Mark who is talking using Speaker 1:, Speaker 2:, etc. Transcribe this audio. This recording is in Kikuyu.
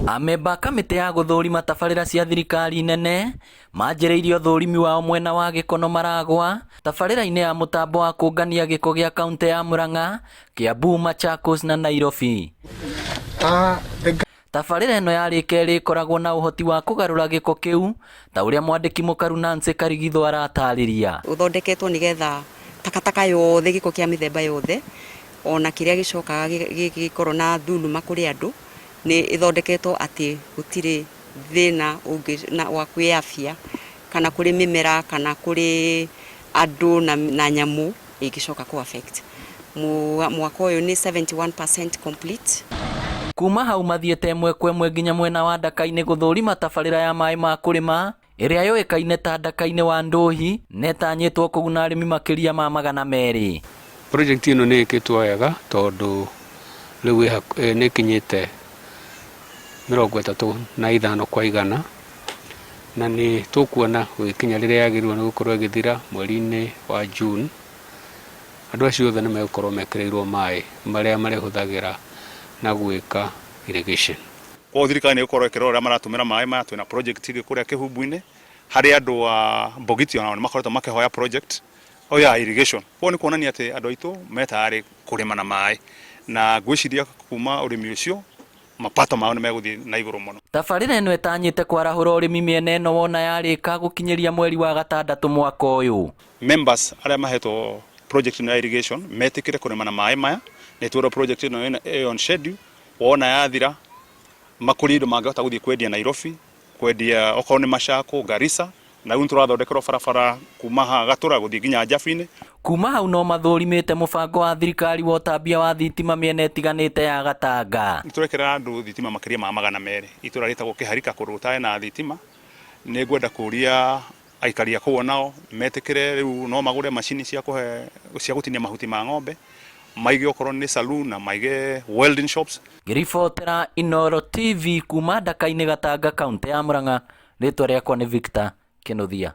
Speaker 1: Amemba kamĩtĩ ya gũthũrima tabarĩra cia thirikari nene manjĩrĩirie ũthũrimi wao mwena wa Gĩkono Maragwa, tabarĩra-inĩ ya mũtambo wa kũngania gĩko gĩa kaũntĩ ya Murang'a, Kiambu, Machakos na Nairobi. Tabarĩra ĩno yarĩ kerĩ ĩkoragwo na ũhoti wa kũgarũra gĩko kĩu ta ũrĩa mwandĩki mũkaru Nancy Karigitho aratarĩria.
Speaker 2: Ũthondeketwo nĩgetha takataka yothe, gĩko kĩa mĩthemba yothe, ona kĩrĩa gĩcokaga gĩkorwo na thuluma kũrĩ andũ, nĩ ithondeketwo atĩ gũtirĩ thĩna wa kwĩyabia kana kũrĩ mĩmera kana kũrĩ andũ na nyamũ ĩngĩcoka ku affect. Mwaka ũyũ nĩ 71% complete.
Speaker 1: Kuma hau mathiĩte ĩmwe kwa ĩmwe nginya mwena wa Ndaka-inĩ gũthũrima tabarĩra ya maĩ ma kũrĩma ĩrĩa yũĩkaine ta Ndaka-inĩ wa Ndũhi, netanyĩtwo kũguna arĩmi makĩria ma 200.
Speaker 3: Project ĩno nĩ ĩkĩtwo wega tondũ rĩu nĩ kinyĩte 35 kwa igana, na nĩ tũkuona gũkinya rĩrĩa yagĩrĩirwo nĩ gũkorwo ĩgĩthira mweri-inĩ wa June. Andũ acio othe nĩ megũkorwo mekĩrĩirwo maĩ marĩa marĩhũthagĩra na gwĩka irrigation.
Speaker 4: Kwa thirikari nĩ gũkorwo ĩkĩrora ũrĩa maratũmĩra maĩ maya. Twĩna project ĩngĩ kũrĩa Kĩhumbu-inĩ harĩ andũ a Mbogiti onao nĩ makoretwo makĩhoya project ya irrigation. Kwa nĩ kuonania atĩ andũ aitũ metarĩ kũrĩma na maĩ, na ngwĩciria kuma ũrĩmi ũcio mapato mao nĩ megũthiĩ na igũrũ mũno.
Speaker 1: Tabarĩra ĩno ĩtanyĩte kwarahũra ũrĩmi mĩena ĩno wona yarĩka gũkinyĩria mweri wa gatandatũ mwaka ũyũ.
Speaker 4: Members arĩa mahetwo project ĩno ya irrigation metĩkĩre kũrĩma na maĩ maya, nĩ twĩrwo project ĩno ĩ on schedule. Wona yathira makũria indo mangĩhota gũthiĩ kwendia Nairobi, kwendia okorwo nĩ Machako, Garissa, na rĩu tũrathondekerwo barabara kuma haha Gatũra gũthiĩ nginya Njabi-inĩ.
Speaker 1: Kuma hau no mathũrimĩte mũbango wa thirikari wa ũtambia wa thitima mĩena ĩtiganĩte ya Gatanga.
Speaker 4: Nĩtũrekera andũ thitima makĩria ma 200. Itũra rĩtagwo Kĩharika kũndũ gũtarĩ na thitima. Nĩ ngwenda kũria aikari a kũu nao metĩkĩre rĩu no magũre macini cia gũtinia mahuti ma ng'ombe, maige okorwo nĩ saloon na maige welding shops.
Speaker 1: Ngĩribotera Inooro TV kuma Ndaka-inĩ Gatanga, kaũntĩ ya Murang'a, rĩtwa rĩakwa nĩ Victor Kĩnuthia.